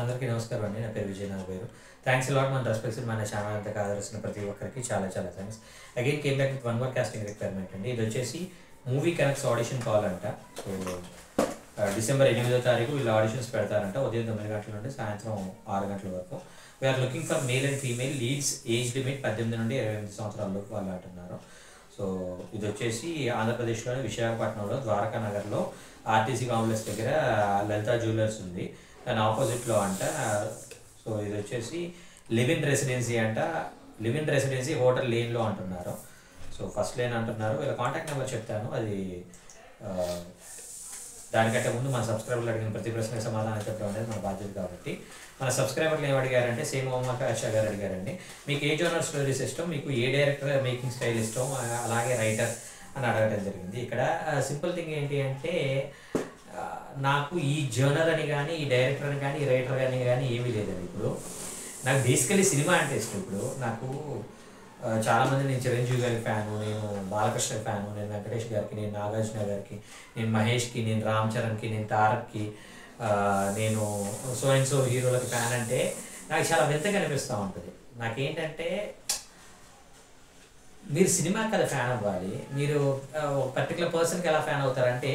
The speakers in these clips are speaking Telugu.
అందరికీ నమస్కారం అండి. నా పేరు విజయ్ నాగవేరు. థ్యాంక్స్ అలాట్ మన రెస్పెక్ట్స్ మన ఛానల్ అంతగా ఆదరిస్తున్న ప్రతి ఒక్కరికి చాలా చాలా thanks. Again came back with one more casting requirement అండి. ఇది వచ్చేసి మూవీ కనెక్ట్స్ ఆడిషన్ కాల్ అంట. సో డిసెంబర్ 8వ తారీఖు వీళ్ళు ఆడిషన్స్ పెడతారంట. ఉదయం 9 గంటల నుండి సాయంత్రం 6 గంటల వరకు. We are looking for male and female leads. Age limit 18 నుండి 28 సంవత్సరాలలోపు వాళ్ళు అంటున్నారు. సో ఇది వచ్చేసి ఆంధ్రప్రదేశ్లోని విశాఖపట్నంలో ద్వారకా నగర్లో ఆర్టీసీ కాంప్లెక్స్ దగ్గర లలితా జ్యువెలర్స్ ఉంది. దాని ఆపోజిట్లో అంట. సో ఇది వచ్చేసి లివ్ ఇన్ రెసిడెన్సీ అంట. లివ్ ఇన్ రెసిడెన్సీ హోటల్ లేన్లో అంటున్నారు. సో ఫస్ట్ లేన్ అంటున్నారు. వీళ్ళ కాంటాక్ట్ నెంబర్ చెప్తాను. అది దానికంటే ముందు మన సబ్స్క్రైబర్లు అడిగిన ప్రతి ప్రశ్నకు సమాధానం చెప్పడం అనేది మన బాధ్యత కాబట్టి మన సబ్స్క్రైబర్లు ఏం అడిగారంటే సేమ్ మొహమ్మద్ ఆషా గారు అడిగారండి, మీకు ఏ జోనర్ స్టోరీస్ ఇష్టం, మీకు ఏ డైరెక్టర్ మేకింగ్ స్టైల్ ఇష్టం, అలాగే రైటర్ అని అడగడం జరిగింది. ఇక్కడ సింపుల్ థింగ్ ఏంటి అంటే నాకు ఈ జర్నర్ అని కానీ ఈ డైరెక్టర్ అని కానీ ఈ రైటర్ అని కానీ ఏమీ లేదండి. ఇప్పుడు నాకు బేసికలీ సినిమా అంటే ఇష్టం. ఇప్పుడు నాకు చాలామంది నేను చిరంజీవి గారి ఫ్యాను, నేను బాలకృష్ణ ఫ్యాను, నేను వెంకటేష్ గారికి, నేను నాగార్జున గారికి, నేను మహేష్కి, నేను రామ్ చరణ్కి, నేను తారక్కి, నేను సో అండ్ సో హీరోలకి ఫ్యాన్ అంటే నాకు చాలా వింతగా అనిపిస్తూ ఉంటుంది. నాకేంటంటే మీరు సినిమా కదా ఫ్యాన్ అవ్వాలి, మీరు ఒక పర్టికులర్ పర్సన్కి ఎలా ఫ్యాన్ అవుతారంటే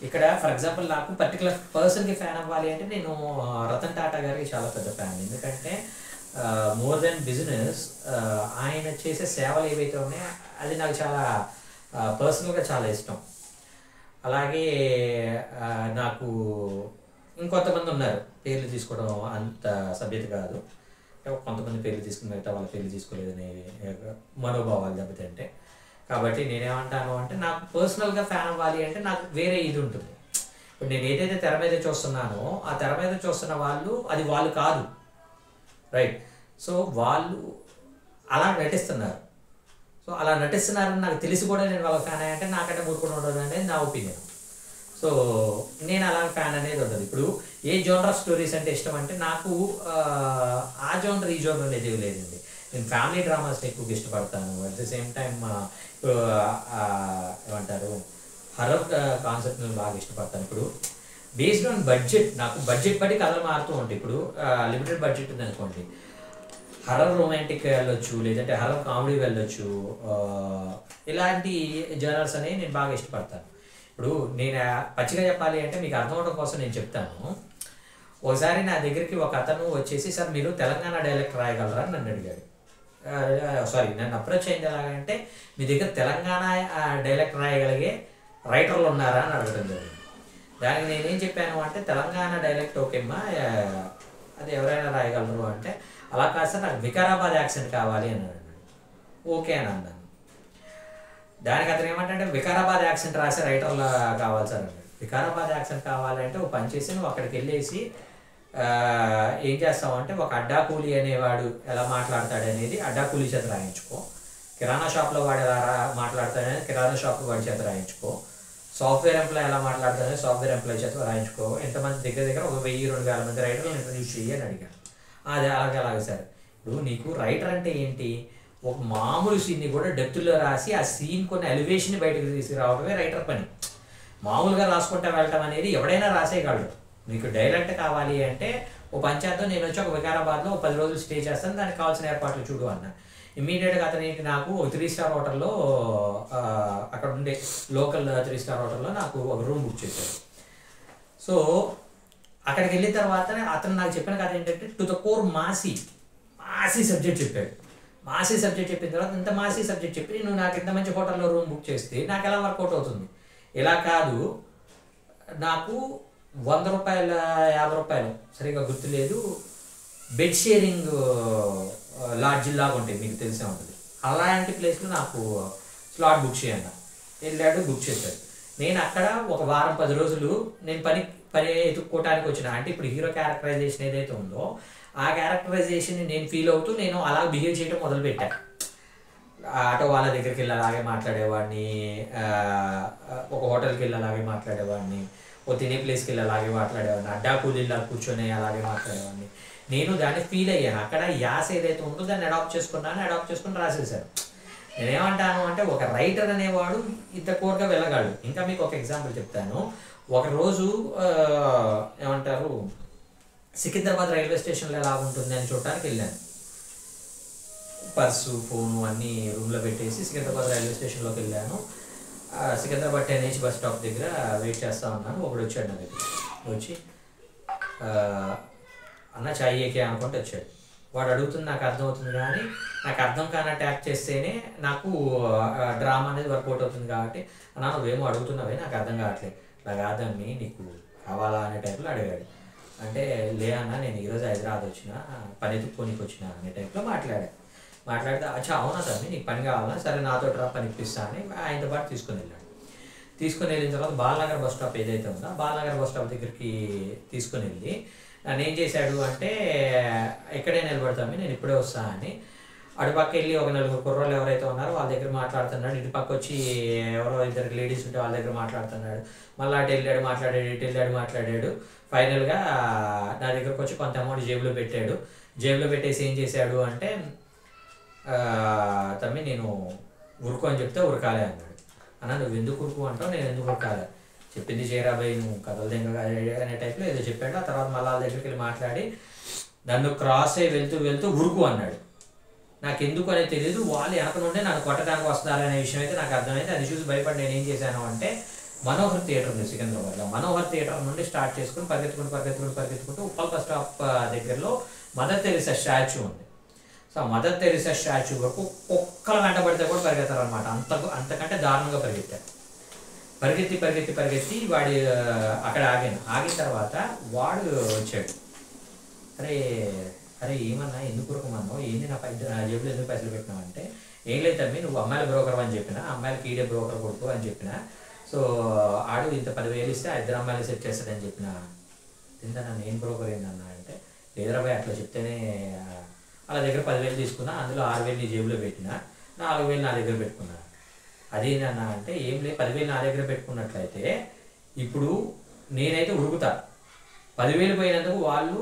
ఇక్కడ ఫర్ ఎగ్జాంపుల్ నాకు పర్టికులర్ పర్సన్కి ఫ్యాన్ అవ్వాలి అంటే నేను రతన్ టాటా గారికి చాలా పెద్ద ఫ్యాన్. ఎందుకంటే మోర్ దెన్ బిజినెస్ ఆయన చేసే సేవలు ఏవైతే ఉన్నాయో అది నాకు చాలా పర్సనల్గా చాలా ఇష్టం. అలాగే నాకు ఇంకొంతమంది ఉన్నారు, పేర్లు తీసుకోవడం అంత సభ్యత కాదు, కొంతమంది పేర్లు తీసుకుని మిగతా వాళ్ళ పేర్లు తీసుకోలేదని మనోభావాలు దెబ్బతింటే. కాబట్టి నేనేమంటాను అంటే నాకు పర్సనల్గా ఫ్యాన్ అవ్వాలి అంటే నాకు వేరే ఇది ఉంటుంది. ఇప్పుడు నేను ఏదైతే తెర మీద చూస్తున్నానో ఆ తెర మీద చూస్తున్న వాళ్ళు అది వాళ్ళు కాదు, రైట్? సో వాళ్ళు అలా నటిస్తున్నారు. సో అలా నటిస్తున్నారని నాకు తెలిసి కూడా నేను వాళ్ళ ఫ్యాన్ అయ్యంటే నాకంటే మూడుకుండా ఉండదు అనేది నా ఒపీనియన్. సో నేను అలా ఫ్యాన్ అనేది ఉండదు. ఇప్పుడు ఏ జోనర్ స్టోరీస్ అంటే ఇష్టం అంటే నాకు ఆ జోనర్ ఈ జోనర్ అనేది లేదండి. నేను ఫ్యామిలీ డ్రామాస్ని ఎక్కువగా ఇష్టపడతాను. అట్ ద సేమ్ టైం ఏమంటారు హర్రర్ కాన్సెప్ట్ని బాగా ఇష్టపడతాను. ఇప్పుడు బేస్డ్ ఆన్ బడ్జెట్, నాకు బడ్జెట్ బట్టి కథలు మారుతూ ఉంటాయి. ఇప్పుడు లిమిటెడ్ బడ్జెట్ ఉంది అనుకోండి, హర్రర్ రొమాంటిక్ వెళ్ళొచ్చు, లేదంటే హర్రర్ కామెడీ వెళ్ళొచ్చు. ఇలాంటి జనర్స్ అనేవి నేను బాగా ఇష్టపడతాను. ఇప్పుడు నేను పచ్చిగా చెప్పాలి అంటే మీకు అర్థం అవడం కోసం నేను చెప్తాను. ఒకసారి నా దగ్గరికి ఒక అతను వచ్చేసి, సార్ మీరు తెలంగాణ డైలెక్ట్ రాయగలరా అని నన్ను అడిగాడు. నన్ను అప్రోచ్ అయింది ఎలాగంటే మీ దగ్గర తెలంగాణ డైలెక్ట్ రాయగలిగే రైటర్లు ఉన్నారా అని అడగడం జరిగింది. దానికి నేనేం చెప్పాను అంటే తెలంగాణ డైలెక్ట్ ఓకేమ్మా, అది ఎవరైనా రాయగలరు అంటే అలా కాదు సార్ నాకు వికారాబాద్ యాక్సెంట్ కావాలి అని అన్నాడు. ఓకే అని అన్నాను. దానికి అతను ఏమంటే వికారాబాద్ యాక్సెంట్ రాసే రైటర్లు కావాలి సార్ అన్నాడు. వికారాబాద్ యాక్సెంట్ కావాలంటే ఒక పని చేసి నువ్వు అక్కడికి వెళ్ళేసి ఏం చేస్తావు అంటే ఒక అడ్డా కూలీ అనేవాడు ఎలా మాట్లాడతాడు అనేది అడ్డా కూలీ చేత రాయించుకో, కిరాణా షాప్లో వాడు ఎలా మాట్లాడతాడనేది కిరాణా షాప్ వాడి చేత రాయించుకో, సాఫ్ట్వేర్ ఎంప్లాయ్ ఎలా మాట్లాడతాడని సాఫ్ట్వేర్ ఎంప్లాయ్ చేత రాయించుకో. ఎంతమంది దగ్గర ఒక 1000-2000 మంది రైటర్లు ఇంట్రడ్యూస్ చెయ్యి అని అడిగాను. అది అలాగే సార్. ఇప్పుడు నీకు రైటర్ అంటే ఏంటి, ఒక మామూలు సీన్ని కూడా డెప్త్లో రాసి ఆ సీన్ కొన్ని ఎలివేషన్ బయటకు తీసుకురావడమే రైటర్ పని. మామూలుగా రాసుకుంటా వెళ్ళటం అనేది ఎవడైనా రాసేయగలడు. నీకు డైరెక్ట్ కావాలి అంటే ఓ పంచాయతీతో నేను వచ్చి ఒక వికారాబాద్లో 10 రోజులు స్టే చేస్తాను, దానికి కావాల్సిన ఏర్పాట్లు చూడు అన్న. ఇమ్మీడియట్గా అతను ఏంటి నాకు ఒక 3 స్టార్ హోటల్లో అక్కడ ఉండే లోకల్ 3 స్టార్ హోటల్లో నాకు ఒక రూమ్ బుక్ చేశాడు. సో అక్కడికి వెళ్ళిన తర్వాత అతను నాకు చెప్పిన కథ ఏంటంటే to the core Masih subject చెప్పాడు. మాసీ సబ్జెక్ట్ చెప్పిన తర్వాత ఇంత మాసీ సబ్జెక్ట్ చెప్పి నువ్వు నాకు ఇంత మంచి హోటల్లో రూమ్ బుక్ చేస్తే నాకు ఎలా వర్కౌట్ అవుతుంది? ఇలా కాదు, నాకు 100 రూపాయలు 50 రూపాయలు సరిగ్గా గుర్తులేదు బెడ్ షేరింగ్ లాడ్జిల్లాగా ఉంటాయి, మీకు తెలిసే ఉంటుంది. అలాంటి ప్లేస్లో నాకు స్లాట్ బుక్ చేయన్న వెళ్ళాడు, బుక్ చేశాడు. నేను అక్కడ ఒక వారం 10 రోజులు నేను పని ఎత్తుక్కోవటానికి వచ్చిన. అంటే ఇప్పుడు హీరో క్యారెక్టరైజేషన్ ఏదైతే ఉందో ఆ క్యారెక్టరైజేషన్ నేను ఫీల్ అవుతూ నేను అలా బిహేవ్ చేయడం మొదలుపెట్టాను. ఆటో వాళ్ళ దగ్గరికి వెళ్ళి అలాగే మాట్లాడేవాడిని, ఒక హోటల్కి వెళ్ళి అలాగే మాట్లాడేవాడిని, ఓ తినే ప్లేస్కి వెళ్ళి అలాగే మాట్లాడేవాడిని, అడ్డా కూలీలా కూర్చొని అలాగే మాట్లాడేవాడిని. నేను దాన్ని ఫీల్ అయ్యాను. అక్కడ యాస ఏదైతే ఉందో దాన్ని అడాప్ట్ చేసుకుని రాసేసాను. నేనేమంటాను అంటే ఒక రైటర్ అనేవాడు ఇంత కోర్గా వెళ్ళగలడు. ఇంకా మీకు ఒక ఎగ్జాంపుల్ చెప్తాను. ఒకరోజు ఏమంటారు సికింద్రాబాద్ రైల్వే స్టేషన్లో ఎలా ఉంటుంది అని చూడటానికి వెళ్ళాను. పర్సు ఫోను అన్నీ రూమ్లో పెట్టేసి సికింద్రాబాద్ రైల్వే స్టేషన్లోకి వెళ్ళాను. సికింద్రాబాద్ 10H బస్ స్టాప్ దగ్గర వెయిట్ చేస్తూ ఉన్నాను. ఒకడు వచ్చాడు నా దగ్గర. వచ్చి అన్న చాయ్ ఏకే అనుకుంటే వచ్చాడు. వాడు అడుగుతుంది నాకు అర్థమవుతుంది, కానీ నాకు అర్థం కానట్టు యాక్ట్ చేస్తేనే నాకు డ్రామా అనేది వర్కౌట్ అవుతుంది. కాబట్టి అన్న నువ్వేమో అడుగుతున్నావే నాకు అర్థం కావట్లేదు, ఇలా కాదని నీకు కావాలా అనే టైప్లో అడిగాడు. అంటే లే అన్న నేను ఈరోజు హైదరాబాద్ వచ్చిన పని ఎత్తుక్కోనికి వచ్చిన అనే టైప్లో మాట్లాడితే అచ్చా అవునా తమ్మి నీకు పని కావాలా, సరే నాతో రా పని ఇప్పిస్తా అని ఆయనతో పాటు తీసుకొని వెళ్ళాడు. తీసుకొని వెళ్ళిన తర్వాత బాలనగర్ బస్ స్టాప్ ఏదైతే ఉందో బాలనగర్ బస్ స్టాప్ దగ్గరికి తీసుకొని వెళ్ళి నన్ను ఏం చేశాడు అంటే ఎక్కడే నిలబడతాము నేను ఇప్పుడే వస్తా అని అటుపక్క వెళ్ళి ఒక 4 కుర్రోళ్ళు ఎవరైతే ఉన్నారో వాళ్ళ దగ్గర మాట్లాడుతున్నాడు. ఇటు పక్క వచ్చి ఎవరో 2 లేడీస్ ఉంటే వాళ్ళ దగ్గర మాట్లాడుతున్నాడు. మళ్ళీ అటు వెళ్ళాడు మాట్లాడాడు. ఫైనల్గా నా దగ్గరకు వచ్చి కొంత అమౌంట్ జేబులో పెట్టాడు. జేబులో పెట్టేసి ఏం చేశాడు అంటే తమ్మి నేను ఉరుకు అని చెప్తే ఉరకాలే అన్నాడు. అన్న నువ్వు ఎందుకు ఉరుకు అంటావు, నేను ఎందుకు ఉరకాలే, చెప్పింది చేయరాబాయి నువ్వు కథలు దెంగ అనే టైప్లో ఏదో చెప్పాడు. ఆ తర్వాత మళ్ళీ వాళ్ళ దగ్గరికి వెళ్ళి మాట్లాడి నన్ను క్రాస్ అయ్యి వెళ్తూ ఉరుకు అన్నాడు. నాకు ఎందుకు అనేది తెలియదు, వాళ్ళు వెనక నుండే నన్ను కొట్టడానికి వస్తున్నారనే విషయం అయితే నాకు అర్థమైంది. అది చూసి భయపడి నేను ఏం చేశాను అంటే మనోహర్ థియేటర్ ఉంది సికింద్రాబాద్లో, మనోహర్ థియేటర్ నుండి స్టార్ట్ చేసుకుని పరిగెత్తుకుంటూ ఉప్పల్ బస్ స్టాప్ దగ్గరలో మదర్ తెరిసా స్టాచ్యూ ఉంది. సో మదర్ తెరిసా స్టాచ్యూ వరకు కుక్కల వెంట పడితే కూడా పరిగెత్తారనమాట. అంతకంటే దారుణంగా పరిగెత్తి వాడి అక్కడ ఆగిన తర్వాత వాడు వచ్చాడు. అరే ఏమన్నా ఎందుకు ఉరకమన్నావు, ఏంది నా జేబులో ఎందుకు పైసలు పెట్టినావు అంటే ఏం లేదు తమ్మి నువ్వు అమ్మాయిల బ్రోకర్ అని చెప్పిన, అమ్మాయిలకి ఈడే బ్రోకర్ కొడుకు అని చెప్పిన, సో ఆడు ఇంత 10,000 ఇస్తే 2 అమ్మాయిలు సెట్ చేస్తాడని చెప్పిన. తిందా నేను బ్రోకర్ ఏందన్నా అంటే లేదరాబాయ్ అట్లా చెప్తేనే వాళ్ళ దగ్గర 10,000 తీసుకున్నా, అందులో 6,000 నీ జేబులో పెట్టిన, 4,000 నా దగ్గర పెట్టుకున్నా. అదేంటన్నా అంటే ఏం లేదు 10,000 నా దగ్గర పెట్టుకున్నట్లయితే ఇప్పుడు నేనైతే ఉరుకుతా, 10,000 పోయినందుకు వాళ్ళు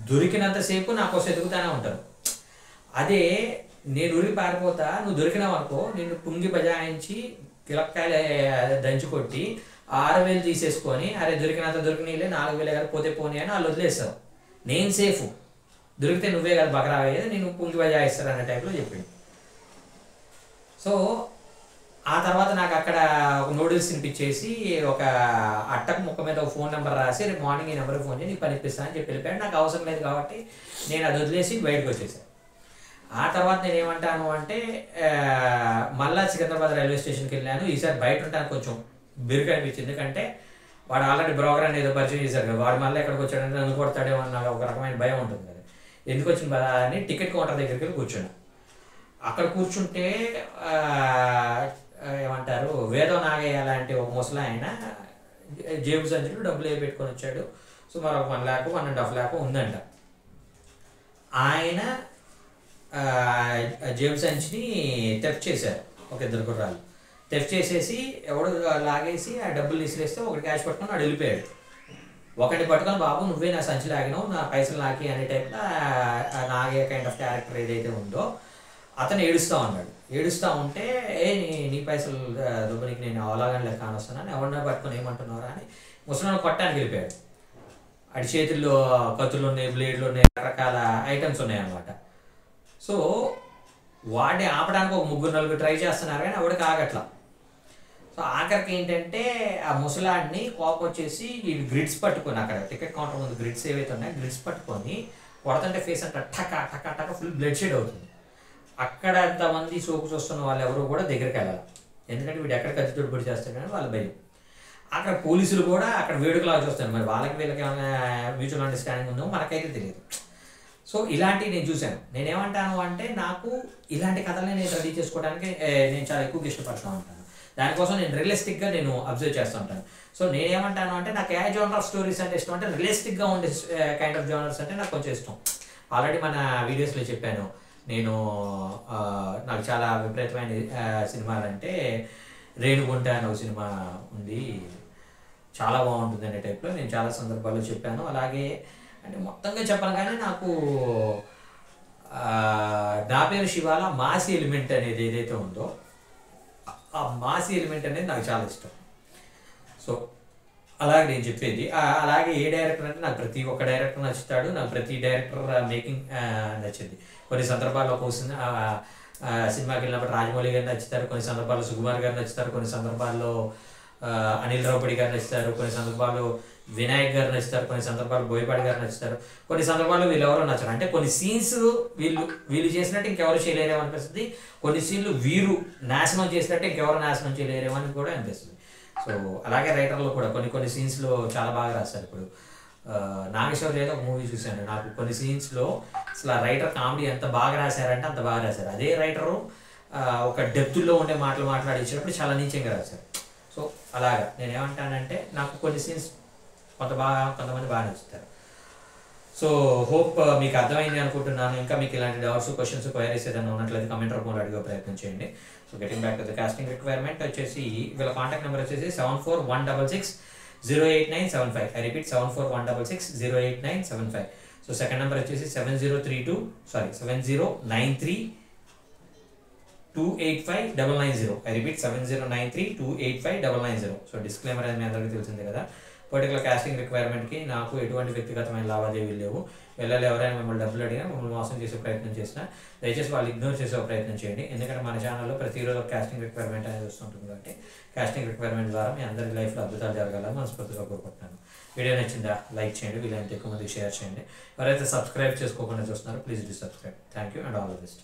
దొరికినంతసేపు నా కోసం ఎదుగుతానే ఉంటారు. అదే నేను ఉరికి పారిపోతా, నువ్వు దొరికినావు అనుకో నిన్ను పుంగి బజాయించి కిలక్కాయలు దంచి కొట్టి 6,000 తీసేసుకొని అరే దొరికినీలే 4,000 కదా పోతే పోనీ అని వాళ్ళు వదిలేస్తారు. నేను సేఫ్, దొరికితే నువ్వే కదా బకరా అయ్యేది, నేను పుంగి బజాయిస్తారు అనే టైప్లో చెప్పింది. సో ఆ తర్వాత నాకు అక్కడ ఒక నూడిల్స్ తినిపించేసి ఒక అట్టకు ముక్క మీద ఒక ఫోన్ నెంబర్ రాసి రేపు మార్నింగ్ ఈ నెంబర్కి ఫోన్ చేసి నీకు పని ఇప్పిస్తాను అని చెప్పి వెళ్ళిపోయాడు. నాకు అవసరం లేదు కాబట్టి నేను అది వదిలేసి బయటకు వచ్చేసాను. ఆ తర్వాత నేను ఏమంటాను అంటే మళ్ళా సికింద్రాబాద్ రైల్వే స్టేషన్కి వెళ్ళాను. ఈసారి బయట ఉంటాను కొంచెం బిరుకు అనిపించింది, ఎందుకంటే వాడు ఆల్రెడీ బ్రోకర్ అని ఏదో పరిచయం చేశారు కదా, వాడు మళ్ళీ ఎక్కడికి వచ్చాడంటే నన్ను కొడతాడేమో అన్న ఒక రకమైన భయం ఉంటుంది కదా. ఎందుకు వచ్చింది కదా అని టికెట్ కౌంటర్ దగ్గరికి వెళ్ళి కూర్చున్నాను. అక్కడ కూర్చుంటే ఏమంటారు వేదం నాగయ్య లాంటి ఒక ముసలి ఆయన జేబు సంచులు డబ్బులు ఏ పెట్టుకొని వచ్చాడు. సుమారు ఒక 1 lakh 1.5 lakh ఉందంట. ఆయన జేబు సంచిని థెఫ్ట్ చేశారు. ఒక 2 కుర్రాళ్ళు థెఫ్ట్ చేసేసి ఎవడు లాగేసి ఆ డబ్బులు తీసులేస్తే ఒకటి క్యాష్ పట్టుకొని వాడు వెళ్ళిపోయాడు. ఒకటి పట్టుకొని బాబు నువ్వే నా సంచి లాగినావు, నా పైసలు నాకి అనే టైప్లో నాగే కైండ్ ఆఫ్ క్యారెక్టర్ ఏదైతే ఉందో అతను ఏడుస్తూ ఉన్నాడు. ఏడుస్తూ ఉంటే నీ పైసలు దుబ్బనికి నేను అవలాగానే లెక్క కానొస్తానని ఎవరినో పట్టుకొని ఏమంటున్నారా అని ముసలిని కొట్టడానికి వెళ్ళిపోయాడు. అడి చేతుల్లో కత్తులు ఉన్నాయి, బ్లేడ్లు ఉన్నాయి, రకరకాల ఐటమ్స్ ఉన్నాయన్నమాట. సో వాడిని ఆపడానికి ఒక 3-4 ట్రై చేస్తున్నారు కానీ ఆవిడకి ఆగట్లా. సో ఆఖరికి ఏంటంటే ఆ ముసలాడిని కోపం వచ్చేసి ఈ గ్రిడ్స్ పట్టుకొని అక్కడ టికెట్ కౌంటర్ ముందు గ్రిడ్స్ ఏవైతే ఉన్నాయో గ్రిడ్స్ పట్టుకొని కొడుతుంటే ఫేస్ అంతా టక ఫుల్ బ్లడ్ షేడ్ అవుతుంది. అక్కడ అంతమంది సోకు చూస్తున్న వాళ్ళు ఎవరు కూడా దగ్గరికి వెళ్ళాలి, ఎందుకంటే వీడు ఎక్కడ కత్తితోటి పొడి చేస్తాడు కానీ వాళ్ళ భయం. అక్కడ పోలీసులు కూడా అక్కడ వేడుకలాగా చూస్తారు, మరి వాళ్ళకి వీళ్ళకి ఏమైనా మ్యూచువల్ అండర్స్టాండింగ్ ఉందో మనకైతే తెలియదు. సో ఇలాంటివి నేను చూశాను. నేనేమంటాను అంటే నాకు ఇలాంటి కథలని నేను రెడీ చేసుకోవడానికి నేను చాలా ఎక్కువగా ఇష్టపడుతూ ఉంటాను. దానికోసం నేను రియలిస్టిక్గా నేను అబ్జర్వ్ చేస్తూ ఉంటాను. సో నేనేమంటాను అంటే నాకు ఏ జోనర్ ఆఫ్ స్టోరీస్ అంటే ఇష్టం అంటే రియలిస్టిక్గా ఉండే కైండ్ ఆఫ్ జోనర్స్ అంటే నాకు కొంచెం ఇష్టం. ఆల్రెడీ మన వీడియోస్లో చెప్పాను, నేను నాకు చాలా విపరీతమైన సినిమాలు అంటే రేణుగుంట అనే ఒక సినిమా ఉంది, చాలా బాగుంటుంది అనే టైప్లో నేను చాలా సందర్భాల్లో చెప్పాను. అలాగే అంటే మొత్తంగా చెప్పాను కానీ నాకు నా పేరు శివాల మాసి ఎలిమెంట్ అనేది ఏదైతే ఉందో ఆ మాసి ఎలిమెంట్ అనేది నాకు చాలా ఇష్టం. సో అలాగే నేను చెప్పేది అలాగే ఏ డైరెక్టర్ అంటే నాకు ప్రతి ఒక్క డైరెక్టర్ నచ్చుతాడు, నాకు ప్రతి డైరెక్టర్ మేకింగ్ నచ్చింది. కొన్ని సందర్భాల్లో సినిమాకి వెళ్ళినప్పుడు రాజమౌళి గారు నచ్చుతారు, కొన్ని సందర్భాల్లో సుకుమార్ గారు నచ్చుతారు, కొన్ని సందర్భాల్లో అనిల్ రావుపూడి గారు నచ్చుతారు, కొన్ని సందర్భాల్లో వినాయక్ గారు నచ్చుతారు, కొన్ని సందర్భాల్లో బోయపాటి గారు నచ్చుతారు, కొన్ని సందర్భాల్లో వీళ్ళు ఎవరో నచ్చరు. అంటే కొన్ని సీన్స్ వీళ్ళు చేసినట్టు ఇంకెవరు చేయలేరేమో అనిపిస్తుంది, కొన్ని సీన్లు వీరు నాశనం చేసినట్టు ఇంకెవరు నాశనం చేయలేరేమో అని కూడా అనిపిస్తుంది. సో అలాగే రైటర్లు కూడా కొన్ని సీన్స్లో చాలా బాగా రాస్తారు. ఇప్పుడు నాగేశ్వర్ ఏదో ఒక మూవీ చూశాను, నాకు కొన్ని సీన్స్లో అసలు ఆ రైటర్ కామెడీ ఎంత బాగా రాశారంటే అంత బాగా రాశారు. అదే రైటరు ఒక డెప్త్లో ఉండే మాటలు మాట్లాడించినప్పుడు చాలా నీచంగా రాశారు. సో అలాగా నేనేమంటానంటే నాకు కొన్ని సీన్స్ కొంతమంది బాగా నచ్చుతారు. సో హోప్ మీకు అర్థమైంది అనుకుంటున్నాను. ఇంకా మీకు ఇలాంటి డౌట్స్, క్వశ్చన్స్, క్వైరీస్ ఏదైనా ఉన్నట్లయితే కమెంట్ రూపంలో అడిగే ప్రయత్నం చేయండి. So getting back to the casting requirement వచ్చేసి వీళ్ళ కాంటాక్ట్ నెంబర్ వచ్చేసి 7416608975. I repeat 7416608975. So second number వచ్చేసి 7093285990. I repeat 7093285990. సో డిస్క్లైమర్ అనేది మీ అందరికీ తెలిసిందే కదా. పర్టికులర్ కాస్టింగ్ రిక్వైర్మెంట్కి నాకు ఎటువంటి వ్యక్తిగతమైన లావాదేవీలు లేవు. వెళ్ళాలి ఎవరైనా మిమ్మల్ని డబ్బులు అడిగినా, మిమ్మల్ని మోసం చేసే ప్రయత్నం చేసినా దయచేసి వాళ్ళు ఇగ్నోర్ చేసే ప్రయత్నం చేయండి. ఎందుకంటే మన ఛానల్లో ప్రతిరోజు కాస్టింగ్ రిక్వైర్మెంట్ అనేది వస్తుంటుంది కాబట్టి కాస్టింగ్ రిక్వైర్మెంట్ ద్వారా మీ అందరి లైఫ్లో అద్భుతాలు జరగాలని మనస్ఫూర్తిగా కోరుకుంటున్నాను. వీడియో నచ్చిందా లైక్ చేయండి, వీలైనంత ఎక్కువ మందికి షేర్ చేయండి. ఎవరైతే సబ్స్క్రైబ్ చేసుకోకుండా చూస్తున్నారో please do subscribe. Thank you and all the best.